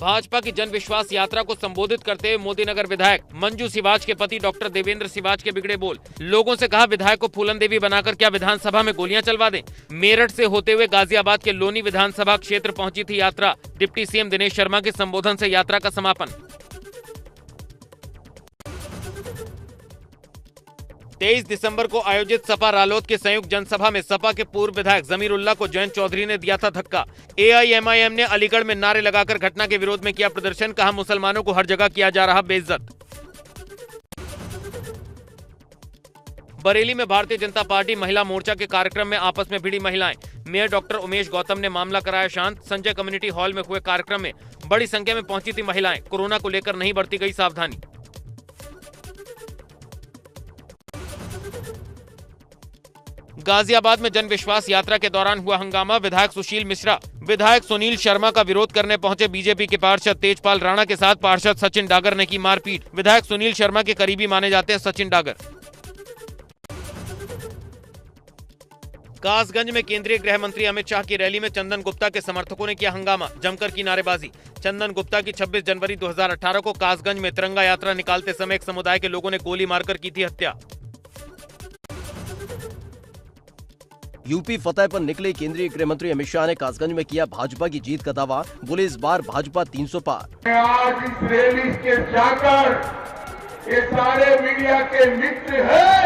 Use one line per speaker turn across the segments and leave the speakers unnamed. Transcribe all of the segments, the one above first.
भाजपा की जन विश्वास यात्रा को संबोधित करते हुए मोदीनगर विधायक मंजू सिवाच के पति डॉक्टर देवेंद्र सिवाच के बिगड़े बोल। लोगों से कहा, विधायक को फूलन देवी बनाकर क्या विधानसभा में गोलियां चलवा दें। मेरठ से होते हुए गाजियाबाद के लोनी विधानसभा क्षेत्र पहुंची थी यात्रा। डिप्टी सीएम दिनेश शर्मा के संबोधन से यात्रा का समापन। 23 दिसंबर को आयोजित सपा रालोद के संयुक्त जनसभा में सपा के पूर्व विधायक जमीरुल्लाह को जयंत चौधरी ने दिया था धक्का। एआईएमआईएम ने अलीगढ़ में नारे लगाकर घटना के विरोध में किया प्रदर्शन। कहा, मुसलमानों को हर जगह किया जा रहा बेइज्जत। बरेली में भारतीय जनता पार्टी महिला मोर्चा के कार्यक्रम में आपस में भिड़ी महिलाएं। मेयर डॉक्टर उमेश गौतम ने मामला कराया शांत। संजय कम्युनिटी हॉल में हुए कार्यक्रम में बड़ी संख्या में पहुंची थी महिलाएं। कोरोना को लेकर नहीं बरती गई सावधानी। गाजियाबाद में जन विश्वास यात्रा के दौरान हुआ हंगामा। विधायक सुशील मिश्रा विधायक सुनील शर्मा का विरोध करने पहुंचे बीजेपी के पार्षद तेजपाल राणा के साथ पार्षद सचिन डागर ने की मारपीट। विधायक सुनील शर्मा के करीबी माने जाते हैं सचिन डागर। कासगंज में केंद्रीय गृह मंत्री अमित शाह की रैली में चंदन गुप्ता के समर्थकों ने किया हंगामा, जमकर की नारेबाजी। चंदन गुप्ता की 26 जनवरी 2018 को कासगंज में तिरंगा यात्रा निकालते समय एक समुदाय के लोगों ने गोली मारकर की थी हत्या।
यूपी फतह पर निकले केंद्रीय गृह मंत्री अमित शाह ने कासगंज में किया भाजपा की जीत का दावा। बोले, इस बार भाजपा 300 पार।
आज इस रैली के जाकर ये सारे मीडिया के मित्र हैं,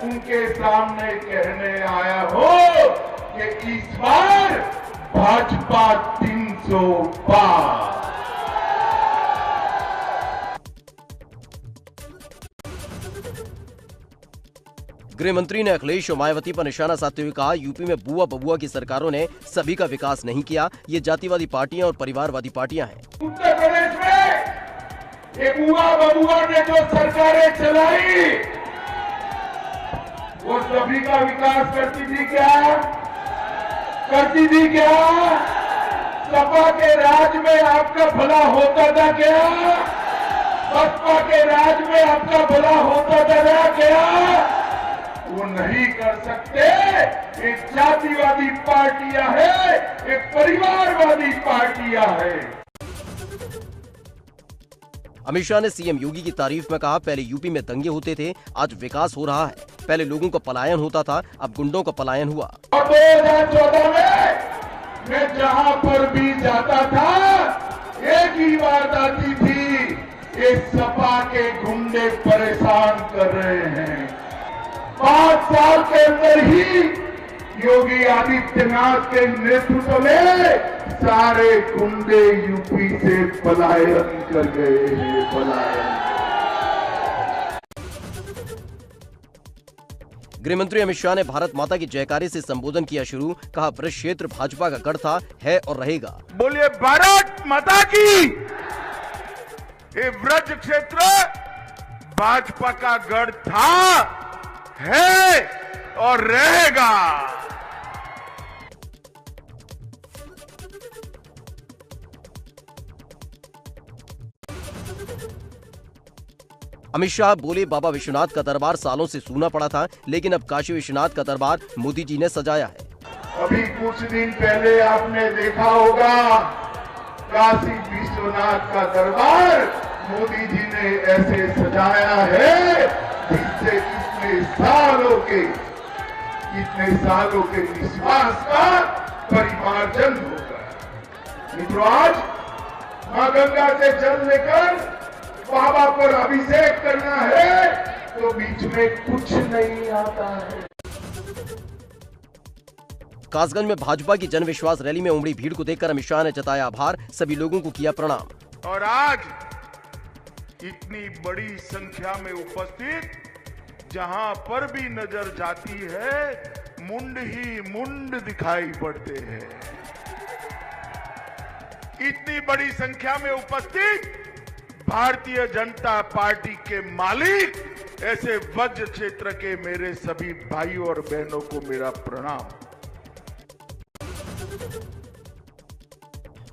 उनके सामने कहने आया हो कि इस बार भाजपा 300 पार।
गृह मंत्री ने अखिलेश और मायावती पर निशाना साधते हुए कहा, यूपी में बुआ बबुआ की सरकारों ने सभी का विकास नहीं किया। ये जातिवादी पार्टियां और परिवारवादी पार्टियां हैं।
उत्तर प्रदेश में ये बुआ बबुआ ने जो सरकारें चलाई, वो सभी का विकास करती थी क्या? करती थी क्या? सपा के राज में आपका भला होता था क्या? बसपा के राज में आपका भला होता था क्या? वो नहीं कर सकते। एक जातिवादी पार्टियां है, एक परिवारवादी पार्टियां है।
अमित शाह ने सीएम योगी की तारीफ में कहा, पहले यूपी में दंगे होते थे, आज विकास हो रहा है। पहले लोगों का पलायन होता था, अब गुंडों का पलायन हुआ।
और 2014 में मैं जहां पर भी जाता था, एक ही बात आती थी, ये सपा के गुंडे परेशान कर रहे हैं। 5 साल के अंदर ही योगी आदित्यनाथ के नेतृत्व में सारे गुंडे यूपी से पलायन कर गए हैं। पलायन।
गृह मंत्री अमित शाह ने भारत माता की जयकारे से संबोधन किया शुरू। कहा, ब्रज क्षेत्र भाजपा का गढ़ था, है और रहेगा।
बोलिए भारत माता की। ये ब्रज क्षेत्र भाजपा का गढ़ था, है और रहेगा।
अमित शाह बोले, बाबा विश्वनाथ का दरबार सालों से सूना पड़ा था, लेकिन अब काशी विश्वनाथ का दरबार मोदी जी ने सजाया है।
अभी कुछ दिन पहले आपने देखा होगा, काशी विश्वनाथ का दरबार मोदी जी ने ऐसे सजाया है जिससे इतने सालों के विश्वास का परिमार्जन होगा। मित्रों, आज मां गंगा से जल लेकर बाबा पर अभिषेक करना है तो बीच में कुछ नहीं आता है।
कासगंज में भाजपा की जन विश्वास रैली में उमड़ी भीड़ को देखकर अमित शाह ने जताया आभार, सभी लोगों को किया प्रणाम।
और आज इतनी बड़ी संख्या में उपस्थित, जहां पर भी नजर जाती है मुंड ही मुंड दिखाई पड़ते हैं। इतनी बड़ी संख्या में उपस्थित भारतीय जनता पार्टी के मालिक, ऐसे वज्र क्षेत्र के मेरे सभी भाइयों और बहनों को मेरा प्रणाम।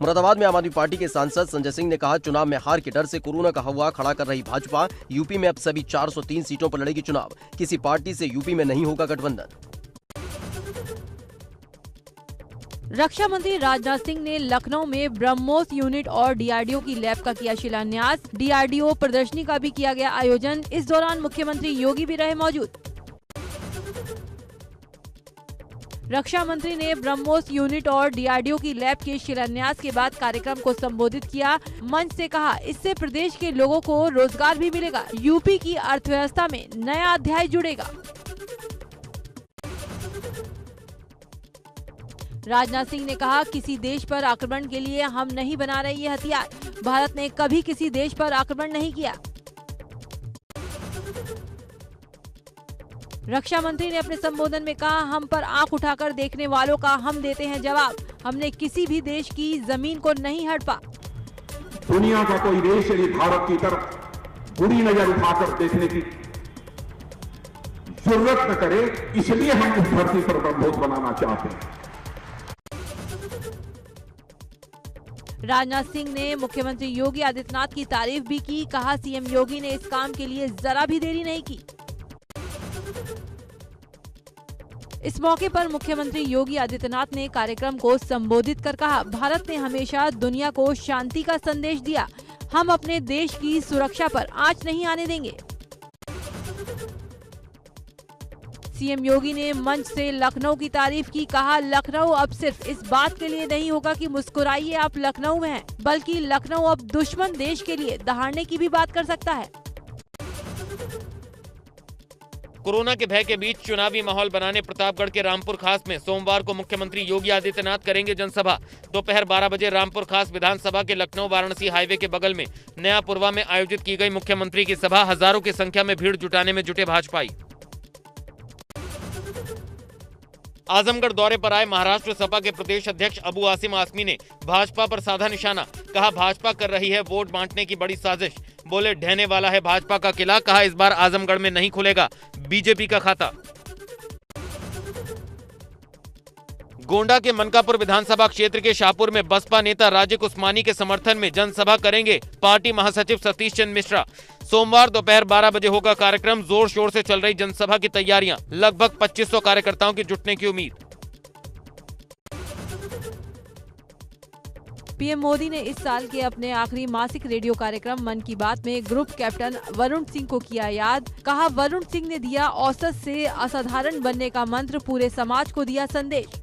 मुरादाबाद में आम आदमी पार्टी के सांसद संजय सिंह ने कहा, चुनाव में हार के डर से कोरोना का हवा खड़ा कर रही भाजपा, यूपी में अब सभी 403 सीटों पर लड़ेगी चुनाव, किसी पार्टी से यूपी में नहीं होगा गठबंधन।
रक्षा मंत्री राजनाथ सिंह ने लखनऊ में ब्रह्मोस यूनिट और डीआरडीओ की लैब का किया शिलान्यास। डीआरडीओ प्रदर्शनी का भी किया गया आयोजन। इस दौरान मुख्यमंत्री योगी भी रहे मौजूद। रक्षा मंत्री ने ब्रह्मोस यूनिट और डीआरडीओ की लैब के शिलान्यास के बाद कार्यक्रम को संबोधित किया। मंच से कहा, इससे प्रदेश के लोगों को रोजगार भी मिलेगा। यूपी की अर्थव्यवस्था में नया अध्याय जुड़ेगा। राजनाथ सिंह ने कहा, किसी देश पर आक्रमण के लिए हम नहीं बना रहे ये हथियार। भारत ने कभी किसी देश पर आक्रमण नहीं किया। रक्षा मंत्री ने अपने संबोधन में कहा, हम पर आंख उठाकर देखने वालों का हम देते हैं जवाब। हमने किसी भी देश की जमीन को नहीं हड़पा।
दुनिया का कोई देश यदि भारत की तरफ बुरी नजर उठाकर देखने की जरूरत न करे, इसलिए हम इस धरती पर ब्रह्मोस बनाना चाहते हैं।
राजनाथ सिंह ने मुख्यमंत्री योगी आदित्यनाथ की तारीफ भी की। कहा, सीएम योगी ने इस काम के लिए जरा भी देरी नहीं की। इस मौके पर मुख्यमंत्री योगी आदित्यनाथ ने कार्यक्रम को संबोधित कर कहा, भारत ने हमेशा दुनिया को शांति का संदेश दिया। हम अपने देश की सुरक्षा पर आंच नहीं आने देंगे। सीएम योगी ने मंच से लखनऊ की तारीफ की। कहा, लखनऊ अब सिर्फ इस बात के लिए नहीं होगा कि मुस्कुराइए आप लखनऊ में हैं, बल्कि लखनऊ अब दुश्मन देश के लिए दहाड़ने की भी बात कर सकता है।
कोरोना के भय के बीच चुनावी माहौल बनाने प्रतापगढ़ के रामपुर खास में सोमवार को मुख्यमंत्री योगी आदित्यनाथ करेंगे जनसभा। दोपहर 12 बजे रामपुर खास विधानसभा के लखनऊ वाराणसी हाईवे के बगल में नया पुरवा में आयोजित की गई मुख्यमंत्री की सभा हजारों की संख्या में भीड़ जुटाने में जुटे भाजपाई। आजमगढ़ दौरे पर आए महाराष्ट्र सपा के प्रदेश अध्यक्ष अबू आसिम आसमी ने भाजपा पर साधा निशाना। कहा, भाजपा कर रही है वोट बांटने की बड़ी साजिश। बोले, ढहने वाला है भाजपा का किला। कहा, इस बार आजमगढ़ में नहीं खुलेगा बीजेपी का खाता। गोंडा के मनकापुर विधानसभा क्षेत्र के शाहपुर में बसपा नेता राजिक उस्मानी के समर्थन में जनसभा करेंगे पार्टी महासचिव सतीश चंद्र मिश्रा। सोमवार दोपहर 12 बजे होगा कार्यक्रम। जोर शोर से चल रही जनसभा की तैयारियां। लगभग 2500 कार्यकर्ताओं के जुटने की उम्मीद।
पीएम मोदी ने इस साल के अपने आखिरी मासिक रेडियो कार्यक्रम मन की बात में ग्रुप कैप्टन वरुण सिंह को किया याद। कहा, वरुण सिंह ने दिया औसत से असाधारण बनने का मंत्र, पूरे समाज को दिया संदेश।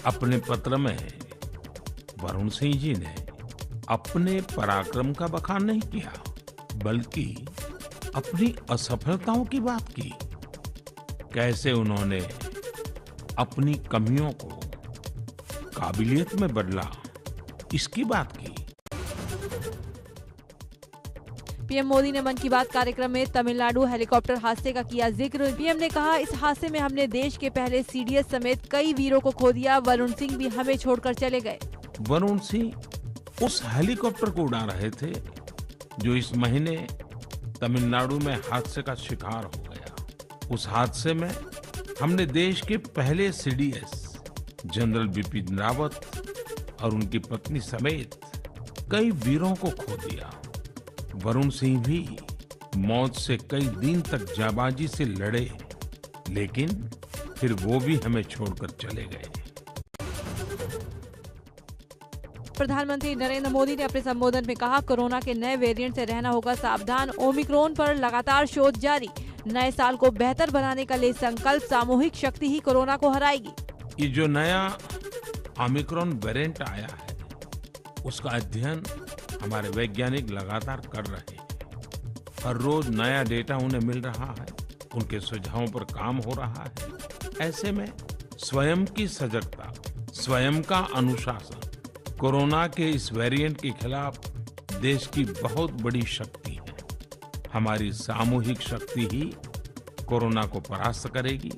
अपने पत्र में वरुण सिंह जी ने अपने पराक्रम का बखान नहीं किया, बल्कि अपनी असफलताओं की बात की। कैसे उन्होंने अपनी कमियों को काबिलियत में बदला, इसकी बात की।
पीएम मोदी ने मन की बात कार्यक्रम में तमिलनाडु हेलीकॉप्टर हादसे का किया जिक्र। पीएम ने कहा, इस हादसे में हमने देश के पहले सीडीएस समेत कई वीरों को खो दिया। वरुण सिंह भी हमें छोड़कर चले गए।
वरुण सिंह उस हेलीकॉप्टर को उड़ा रहे थे जो इस महीने तमिलनाडु में हादसे का शिकार हो गया। उस हादसे में हमने देश के पहले सीडीएस जनरल बिपिन रावत और उनकी पत्नी समेत कई वीरों को खो दिया। वरुण सिंह भी मौत से कई दिन तक जाबाजी से लड़े, लेकिन फिर वो भी हमें छोड़कर चले गए।
प्रधानमंत्री नरेंद्र मोदी ने अपने संबोधन में कहा, कोरोना के नए वेरिएंट से रहना होगा सावधान। ओमिक्रॉन पर लगातार शोध जारी। नए साल को बेहतर बनाने का ले संकल्प। सामूहिक शक्ति ही कोरोना को हराएगी।
ये जो नया ओमिक्रॉन वेरिएंट आया है, उसका अध्ययन हमारे वैज्ञानिक लगातार कर रहे हैं। हर रोज नया डेटा उन्हें मिल रहा है, उनके सुझावों पर काम हो रहा है। ऐसे में स्वयं की सजगता, स्वयं का अनुशासन कोरोना के इस वेरिएंट के खिलाफ देश की बहुत बड़ी शक्ति है। हमारी सामूहिक शक्ति ही कोरोना को परास्त करेगी।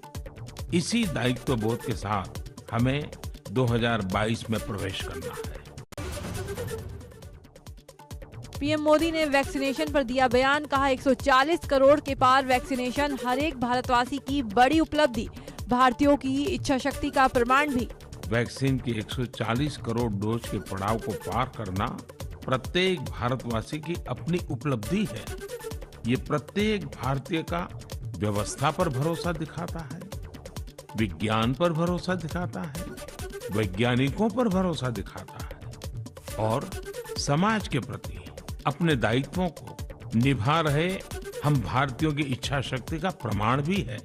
इसी दायित्व बोध के साथ हमें 2022 में प्रवेश करना है।
पीएम मोदी ने वैक्सीनेशन पर दिया बयान। कहा, 140 करोड़ के पार वैक्सीनेशन हर एक भारतवासी की बड़ी उपलब्धि। भारतीयों की इच्छा शक्ति का प्रमाण भी।
वैक्सीन की 140 करोड़ डोज के पड़ाव को पार करना प्रत्येक भारतवासी की अपनी उपलब्धि है। ये प्रत्येक भारतीय का व्यवस्था पर भरोसा दिखाता है, विज्ञान पर भरोसा दिखाता है वैज्ञानिकों पर भरोसा दिखाता है और समाज के प्रति अपने दायित्वों को निभा रहे हम भारतीयों की इच्छा शक्ति का प्रमाण भी है।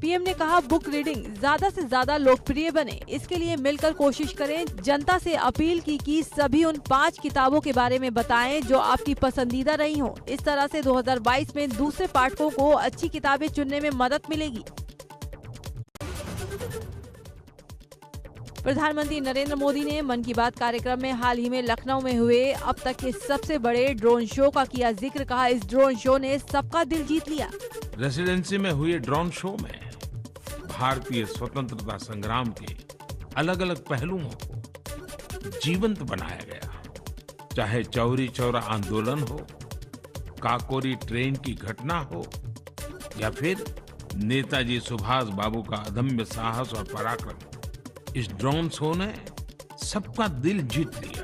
पीएम ने कहा, बुक रीडिंग ज्यादा से ज्यादा लोकप्रिय बने, इसके लिए मिलकर कोशिश करें। जनता से अपील की कि सभी उन 5 किताबों के बारे में बताएं जो आपकी पसंदीदा रही हो। इस तरह से 2022 में दूसरे पाठकों को अच्छी किताबें चुनने में मदद मिलेगी। प्रधानमंत्री नरेंद्र मोदी ने मन की बात कार्यक्रम में हाल ही में लखनऊ में हुए अब तक के सबसे बड़े ड्रोन शो का किया जिक्र। कहा, इस ड्रोन शो ने सबका दिल जीत लिया।
रेसिडेंसी में हुए ड्रोन शो में भारतीय स्वतंत्रता संग्राम के अलग अलग पहलुओं को जीवंत बनाया गया। चाहे चौरी चौरा आंदोलन हो, काकोरी ट्रेन की घटना हो या फिर नेताजी सुभाष बाबू का अदम्य साहस और पराक्रम, इस ड्रोन शो ने सबका दिल जीत लिया।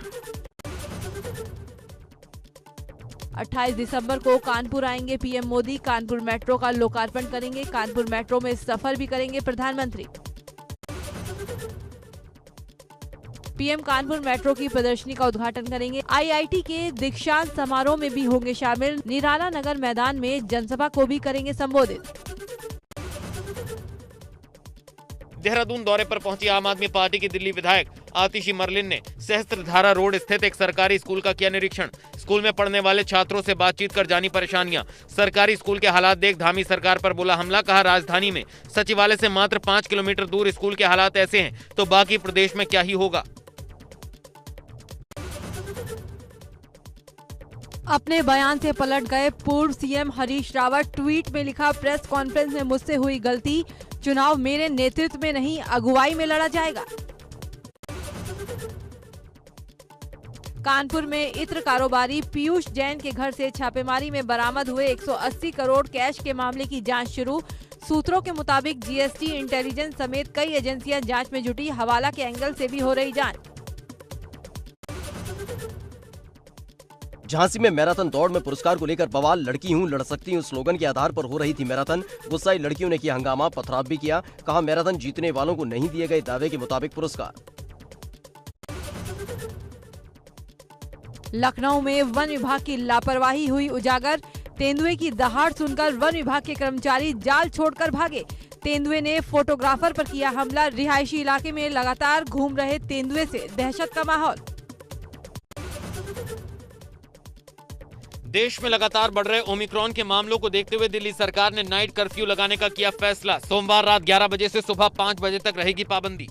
28 दिसंबर को कानपुर आएंगे पीएम मोदी। कानपुर मेट्रो का लोकार्पण करेंगे। कानपुर मेट्रो में सफर भी करेंगे प्रधानमंत्री। पीएम कानपुर मेट्रो की प्रदर्शनी का उद्घाटन करेंगे। आईआईटी के दीक्षांत समारोह में भी होंगे शामिल। निराला नगर मैदान में जनसभा को भी करेंगे संबोधित।
देहरादून दौरे पर पहुंची आम आदमी पार्टी की दिल्ली विधायक आतिशी मरलिन ने सहस्त्रधारा रोड स्थित एक सरकारी स्कूल का किया निरीक्षण। स्कूल में पढ़ने वाले छात्रों से बातचीत कर जानी परेशानियां। सरकारी स्कूल के हालात देख धामी सरकार पर बोला हमला। कहा, राजधानी में सचिवालय से मात्र 5 किलोमीटर दूर स्कूल के हालात ऐसे हैं तो बाकी प्रदेश में क्या ही होगा।
अपने बयान से पलट गए पूर्व सीएम हरीश रावत। ट्वीट में लिखा, प्रेस कॉन्फ्रेंस में मुझसे हुई गलती। चुनाव मेरे नेतृत्व में नहीं, अगुवाई में लड़ा जाएगा। कानपुर में इत्र कारोबारी पीयूष जैन के घर से छापेमारी में बरामद हुए 180 करोड़ कैश के मामले की जांच शुरू। सूत्रों के मुताबिक जीएसटी, इंटेलिजेंस समेत कई एजेंसियां जांच में जुटी। हवाला के एंगल से भी हो रही जांच।
झांसी में मैराथन दौड़ में पुरस्कार को लेकर बवाल। लड़की हूं, लड़ सकती हूं स्लोगन के आधार पर हो रही थी मैराथन। गुस्साई लड़कियों ने किया हंगामा, पथराव भी किया। कहा, मैराथन जीतने वालों को नहीं दिए गए दावे के मुताबिक पुरस्कार।
लखनऊ में वन विभाग की लापरवाही हुई उजागर। तेंदुए की दहाड़ सुनकर वन विभाग के कर्मचारी जाल छोड़कर भागे। तेंदुए ने फोटोग्राफर पर किया हमला। रिहायशी इलाके में लगातार घूम रहे तेंदुए से दहशत का माहौल।
देश में लगातार बढ़ रहे ओमिक्रॉन के मामलों को देखते हुए दिल्ली सरकार ने नाइट कर्फ्यू लगाने का किया फैसला। सोमवार रात 11 बजे से सुबह 5 बजे तक रहेगी पाबंदी।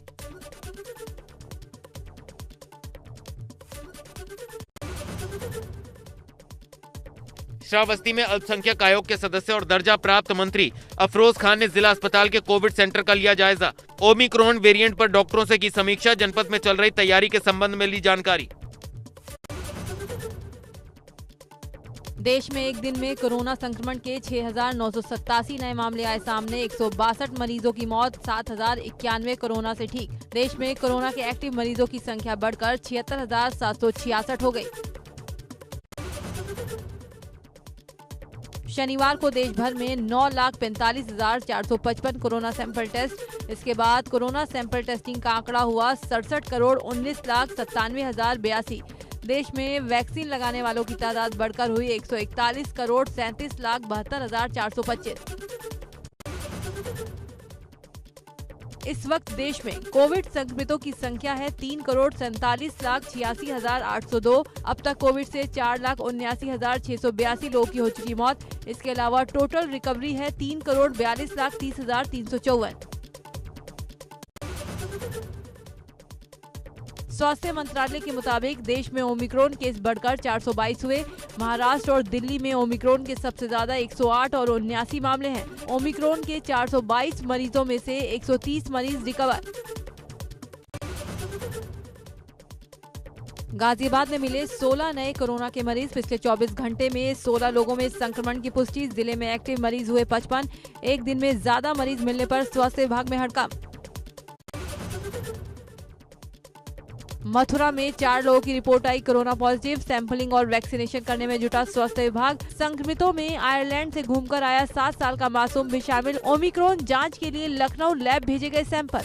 श्रावस्ती में अल्पसंख्यक आयोग के सदस्य और दर्जा प्राप्त मंत्री अफरोज खान ने जिला अस्पताल के कोविड सेंटर का लिया जायजा। ओमिक्रॉन वेरिएंट पर डॉक्टरों से की समीक्षा। जनपद में चल रही तैयारी के संबंध में ली जानकारी।
देश में एक दिन में कोरोना संक्रमण के 6,987 नए मामले आए सामने। 162 मरीजों की मौत, 7,091 कोरोना से ठीक। देश में कोरोना के एक्टिव मरीजों की संख्या बढ़कर 76,766 हो गई। शनिवार को देश भर में 9,45,455 कोरोना सैंपल टेस्ट। इसके बाद कोरोना सैंपल टेस्टिंग का आंकड़ा हुआ 67,19,97,082। देश में वैक्सीन लगाने वालों की तादाद बढ़कर हुई 141,37,72,425। इस वक्त देश में कोविड संक्रमितों की संख्या है 3,47,86,802। अब तक कोविड से 4,79,682 लोगों की हो चुकी मौत। इसके अलावा टोटल रिकवरी है 3,42,30,354। स्वास्थ्य मंत्रालय के मुताबिक देश में ओमिक्रॉन केस बढ़कर 422 हुए। महाराष्ट्र और दिल्ली में ओमिक्रॉन के सबसे ज्यादा 108 और 79 मामले हैं। ओमिक्रॉन के 422 मरीजों में से 130 मरीज रिकवर। गाजियाबाद में मिले 16 नए कोरोना के मरीज। पिछले 24 घंटे में 16 लोगों में संक्रमण की पुष्टि। जिले में एक्टिव मरीज हुए 55। एक दिन में ज्यादा मरीज मिलने पर स्वास्थ्य विभाग में हड़कंप। मथुरा में 4 लोगों की रिपोर्ट आई कोरोना पॉजिटिव। सैंपलिंग और वैक्सीनेशन करने में जुटा स्वास्थ्य विभाग। संक्रमितों में आयरलैंड से घूमकर आया 7 साल का मासूम भी शामिल। ओमिक्रॉन जांच के लिए लखनऊ लैब भेजे गए सैंपल।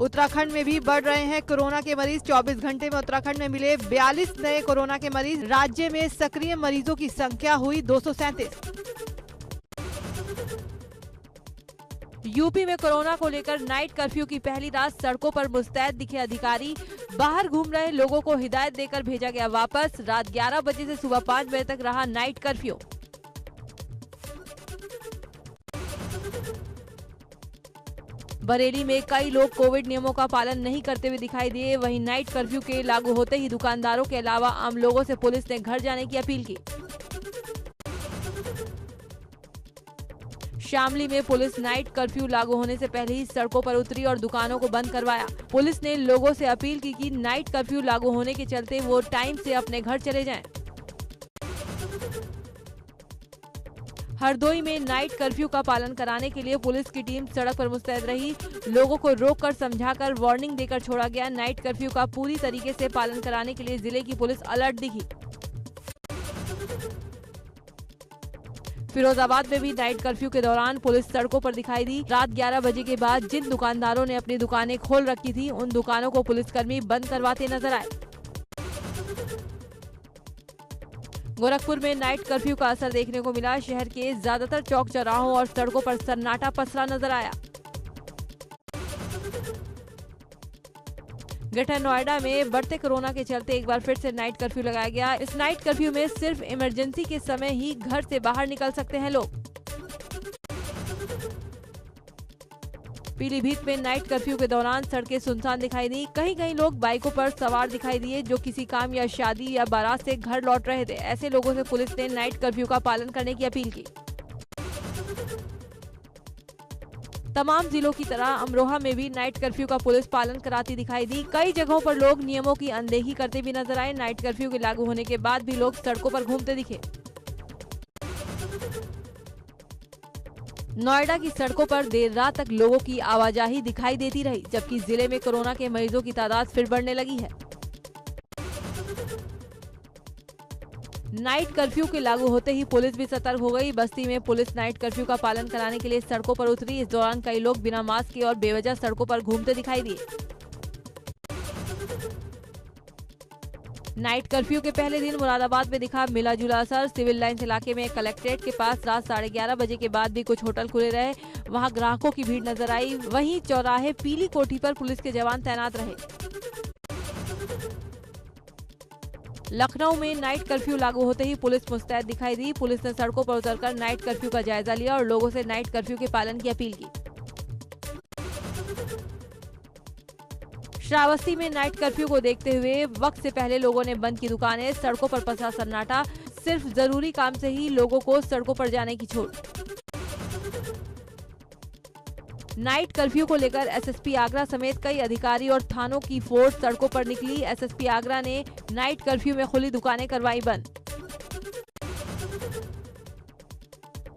उत्तराखंड में भी बढ़ रहे हैं कोरोना के मरीज। 24 घंटे में उत्तराखंड में मिले 42 नए कोरोना के मरीज। राज्य में सक्रिय मरीजों की संख्या हुई 237। यूपी में कोरोना को लेकर नाइट कर्फ्यू की पहली रात सड़कों पर मुस्तैद दिखे अधिकारी। बाहर घूम रहे लोगों को हिदायत देकर भेजा गया वापस। रात 11 बजे से सुबह 5 बजे तक रहा नाइट कर्फ्यू। बरेली में कई लोग कोविड नियमों का पालन नहीं करते हुए दिखाई दिए। वहीं नाइट कर्फ्यू के लागू होते ही दुकानदारों के अलावा आम लोगों से पुलिस ने घर जाने की अपील की। शामली में पुलिस नाइट कर्फ्यू लागू होने से पहले ही सड़कों पर उतरी और दुकानों को बंद करवाया। पुलिस ने लोगों से अपील की कि नाइट कर्फ्यू लागू होने के चलते वो टाइम से अपने घर चले जाएं। हरदोई में नाइट कर्फ्यू का पालन कराने के लिए पुलिस की टीम सड़क पर मुस्तैद रही। लोगों को रोककर समझाकर वार्निंग देकर छोड़ा गया। नाइट कर्फ्यू का पूरी तरीके से पालन कराने के लिए जिले की पुलिस अलर्ट दिखी। फिरोजाबाद में भी नाइट कर्फ्यू के दौरान पुलिस सड़कों पर दिखाई दी। रात 11 बजे के बाद जिन दुकानदारों ने अपनी दुकानें खोल रखी थी उन दुकानों को पुलिसकर्मी बंद करवाते नजर आए। गोरखपुर में नाइट कर्फ्यू का असर देखने को मिला। शहर के ज्यादातर चौक चौराहों और सड़कों पर सन्नाटा पसरा नजर आया। ग्रेटर नोएडा में बढ़ते कोरोना के चलते एक बार फिर से नाइट कर्फ्यू लगाया गया। इस नाइट कर्फ्यू में सिर्फ इमरजेंसी के समय ही घर से बाहर निकल सकते हैं लोग। पीलीभीत में नाइट कर्फ्यू के दौरान सड़कें सुनसान दिखाई दी। कहीं कहीं लोग बाइकों पर सवार दिखाई दिए जो किसी काम या शादी या बारात से घर लौट रहे थे। ऐसे लोगों से पुलिस ने नाइट कर्फ्यू का पालन करने की अपील की। तमाम जिलों की तरह अमरोहा में भी नाइट कर्फ्यू का पुलिस पालन कराती दिखाई दी। कई जगहों पर लोग नियमों की अनदेखी करते भी नजर आए। नाइट कर्फ्यू के लागू होने के बाद भी लोग सड़कों पर घूमते दिखे। नोएडा की सड़कों पर देर रात तक लोगों की आवाजाही दिखाई देती रही, जबकि जिले में कोरोना के मरीजों की तादाद फिर बढ़ने लगी है। नाइट कर्फ्यू के लागू होते ही पुलिस भी सतर्क हो गई। बस्ती में पुलिस नाइट कर्फ्यू का पालन कराने के लिए सड़कों पर उतरी। इस दौरान कई लोग बिना मास्क के और बेवजह सड़कों पर घूमते दिखाई दिए। नाइट कर्फ्यू के पहले दिन मुरादाबाद में दिखा मिला जुला असर। सिविल लाइंस इलाके में कलेक्ट्रेट के पास रात 11:30 बजे के बाद भी कुछ होटल खुले रहे। वहां ग्राहकों की भीड़ नजर आई। वहीं चौराहे पीली कोठी पर पुलिस के जवान तैनात रहे। लखनऊ में नाइट कर्फ्यू लागू होते ही पुलिस मुस्तैद दिखाई दी। पुलिस ने सड़कों पर उतरकर नाइट कर्फ्यू का जायजा लिया और लोगों से नाइट कर्फ्यू के पालन की अपील की। श्रावस्ती में नाइट कर्फ्यू को देखते हुए वक्त से पहले लोगों ने बंद की दुकानें। सड़कों पर पसरा सन्नाटा। सिर्फ जरूरी काम से ही लोगों को सड़कों पर जाने की छूट। नाइट कर्फ्यू को लेकर एसएसपी आगरा समेत कई अधिकारी और थानों की फोर्स सड़कों पर निकली। एसएसपी आगरा ने नाइट कर्फ्यू में खुली दुकानें करवाई बंद।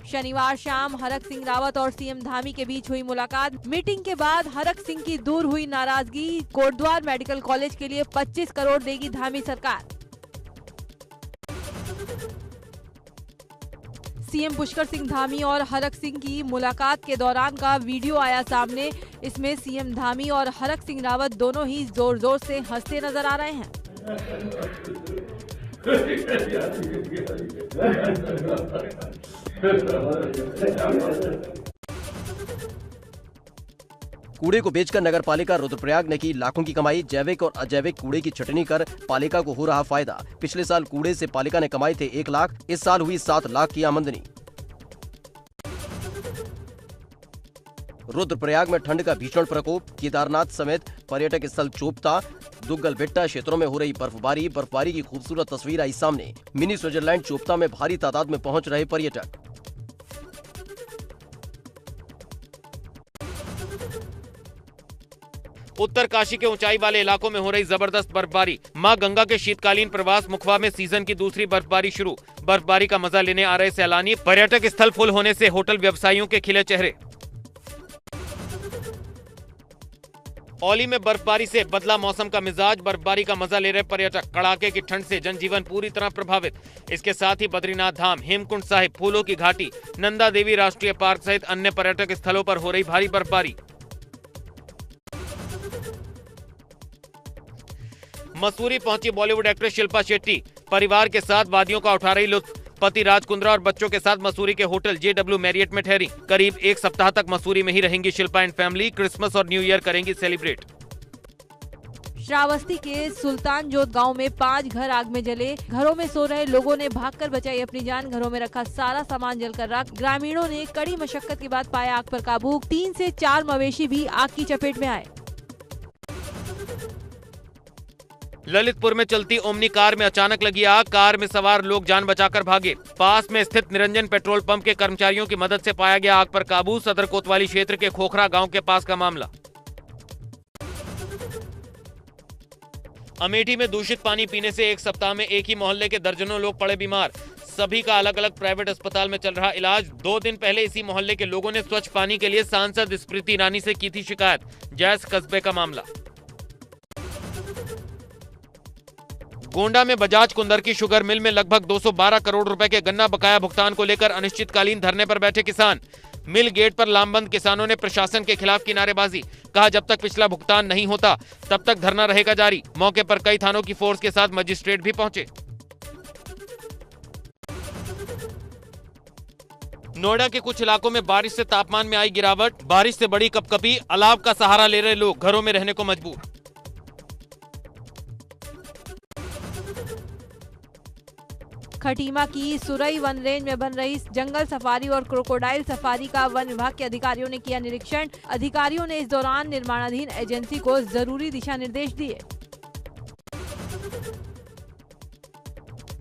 शनिवार शाम हरक सिंह रावत और सीएम धामी के बीच हुई मुलाकात। मीटिंग के बाद हरक सिंह की दूर हुई नाराजगी। कोटद्वार मेडिकल कॉलेज के लिए 25 करोड़ देगी धामी सरकार। सीएम पुष्कर सिंह धामी और हरक सिंह की मुलाकात के दौरान का वीडियो आया सामने। इसमें सीएम धामी और हरक सिंह रावत दोनों ही जोर जोर से हंसते नजर आ रहे हैं।
कूड़े को बेचकर नगरपालिका रुद्रप्रयाग ने की लाखों की कमाई। जैविक और अजैविक कूड़े की छटनी कर पालिका को हो रहा फायदा। पिछले साल कूड़े से पालिका ने कमाए थे 1 लाख। इस साल हुई 7 लाख की आमदनी। रुद्रप्रयाग में ठंड का भीषण प्रकोप। केदारनाथ समेत पर्यटक स्थल चोपता, दुग्गल बेट्टा क्षेत्रों में हो रही बर्फबारी की खूबसूरत तस्वीर आई सामने। मिनी स्विट्जरलैंड चोपता में भारी तादाद में पहुंच रहे पर्यटक।
उत्तर काशी के ऊंचाई वाले इलाकों में हो रही जबरदस्त बर्फबारी। मां गंगा के शीतकालीन प्रवास मुखवा में सीजन की दूसरी बर्फबारी शुरू। बर्फबारी का मजा लेने आ रहे सैलानी। पर्यटक स्थल फुल होने से होटल व्यवसायियों के खिले चेहरे। औली में बर्फबारी से बदला मौसम का मिजाज, बर्फबारी का मजा ले रहे पर्यटक। कड़ाके की ठंड से जनजीवन पूरी तरह प्रभावित। इसके साथ ही बद्रीनाथ धाम, हेमकुंड साहिब, फूलों की घाटी, नंदा देवी राष्ट्रीय पार्क सहित अन्य पर्यटक स्थलों पर हो रही भारी बर्फबारी। मसूरी पहुंची बॉलीवुड एक्ट्रेस शिल्पा शेट्टी परिवार के साथ वादियों का उठा रही लुत्फ। पति राज कुंद्रा और बच्चों के साथ मसूरी के होटल JW मैरियट में ठहरी। करीब एक सप्ताह तक मसूरी में ही रहेंगी शिल्पा एंड फैमिली। क्रिसमस और न्यू ईयर करेंगी सेलिब्रेट।
श्रावस्ती के सुल्तान जोत गांव में 5 घर आग में जले। घरों में सो रहे लोगों ने भागकर बचाई अपनी जान। घरों में रखा सारा सामान जलकर राख। ग्रामीणों ने कड़ी मशक्कत के बाद पाया आग पर काबू। 3 से 4 मवेशी भी आग की चपेट में आए।
ललितपुर में चलती ओमनी कार में अचानक लगी आग। कार में सवार लोग जान बचाकर भागे। पास में स्थित निरंजन पेट्रोल पंप के कर्मचारियों की मदद से पाया गया आग पर काबू। सदर कोतवाली क्षेत्र के खोखरा गांव के पास का मामला। अमेठी में दूषित पानी पीने से एक सप्ताह में एक ही मोहल्ले के दर्जनों लोग पड़े बीमार। सभी का अलग अलग प्राइवेट अस्पताल में चल रहा इलाज। 2 दिन पहले इसी मोहल्ले के लोगों ने स्वच्छ पानी के लिए सांसद स्मृति ईरानी से की थी शिकायत। जैस कस्बे का मामला। गोंडा में बजाज कुंदर की शुगर मिल में लगभग 212 करोड़ रुपए के गन्ना बकाया भुगतान को लेकर अनिश्चितकालीन धरने पर बैठे किसान। मिल गेट पर लामबंद किसानों ने प्रशासन के खिलाफ की नारेबाजी। कहा जब तक पिछला भुगतान नहीं होता तब तक धरना रहेगा जारी। मौके पर कई थानों की फोर्स के साथ मजिस्ट्रेट भी पहुंचे। नोएडा के कुछ इलाकों में बारिश से तापमान में आई गिरावट। बारिश से बड़ी कपकपी, अलाव का सहारा ले रहे लोग घरों में रहने को मजबूर।
खटीमा की सुरई वन रेंज में बन रही जंगल सफारी और क्रोकोडाइल सफारी का वन विभाग के अधिकारियों ने किया निरीक्षण। अधिकारियों ने इस दौरान निर्माणाधीन एजेंसी को जरूरी दिशा निर्देश दिए।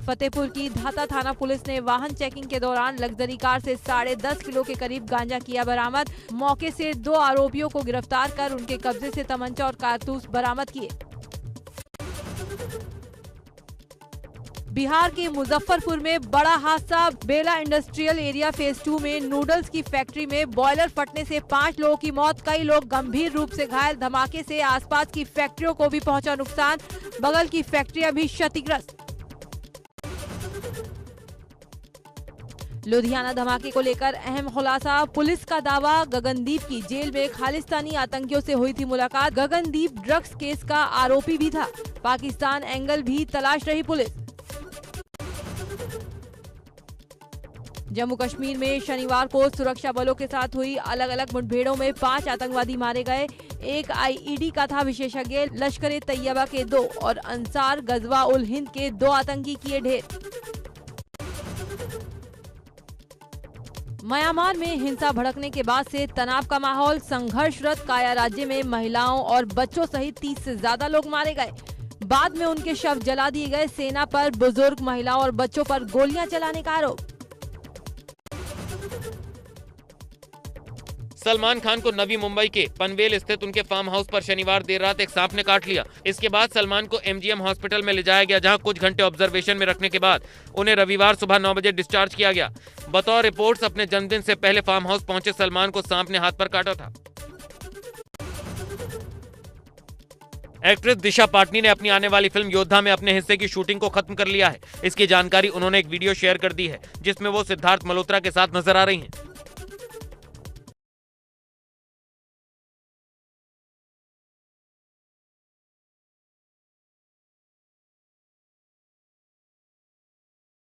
फतेहपुर की धाता थाना पुलिस ने वाहन चेकिंग के दौरान लग्जरी कार से 10.5 किलो के करीब गांजा किया बरामद। मौके से 2 आरोपियों को गिरफ्तार कर उनके कब्जे से तमंचा और कारतूस बरामद किए। बिहार के मुजफ्फरपुर में बड़ा हादसा। बेला इंडस्ट्रियल एरिया फेज 2 में नूडल्स की फैक्ट्री में बॉयलर फटने से 5 लोगों की मौत, कई लोग गंभीर रूप से घायल। धमाके से आसपास की फैक्ट्रियों को भी पहुंचा नुकसान। बगल की फैक्ट्रियां भी क्षतिग्रस्त। लुधियाना धमाके को लेकर अहम खुलासा। पुलिस का दावा, गगनदीप की जेल में खालिस्तानी आतंकियों से हुई थी मुलाकात। गगनदीप ड्रग्स केस का आरोपी भी था। पाकिस्तान एंगल भी तलाश रही पुलिस। जम्मू कश्मीर में शनिवार को सुरक्षा बलों के साथ हुई अलग अलग मुठभेड़ों में 5 आतंकवादी मारे गए। एक IED का था विशेषज्ञ। लश्कर तैयबा के 2 और अंसार गजवा उल हिंद के 2 आतंकी किए ढेर। म्यांमार में हिंसा भड़कने के बाद से तनाव का माहौल। संघर्षरत काया राज्य में महिलाओं और बच्चों सहित 30 से ज्यादा लोग मारे गए। बाद में उनके शव जला दिए गए। सेना पर बुजुर्ग, महिलाओं और बच्चों पर गोलियां चलाने का आरोप।
सलमान खान को नवी मुंबई के पनवेल स्थित उनके फार्म हाउस पर शनिवार देर रात एक सांप ने काट लिया। इसके बाद सलमान को MGM हॉस्पिटल में ले जाया गया, जहां कुछ घंटे ऑब्जर्वेशन में रखने के बाद उन्हें रविवार सुबह 9 बजे डिस्चार्ज किया गया। बतौर रिपोर्ट्स अपने जन्मदिन से पहले फार्म हाउस पहुंचे सलमान को सांप ने हाथ पर काटा था। एक्ट्रेस दिशा पाटनी ने अपनी आने वाली फिल्म योद्धा में अपने हिस्से की शूटिंग को खत्म कर लिया है। इसकी जानकारी उन्होंने एक वीडियो शेयर कर दी है, जिसमें वो सिद्धार्थ मल्होत्रा के साथ नजर आ रही हैं।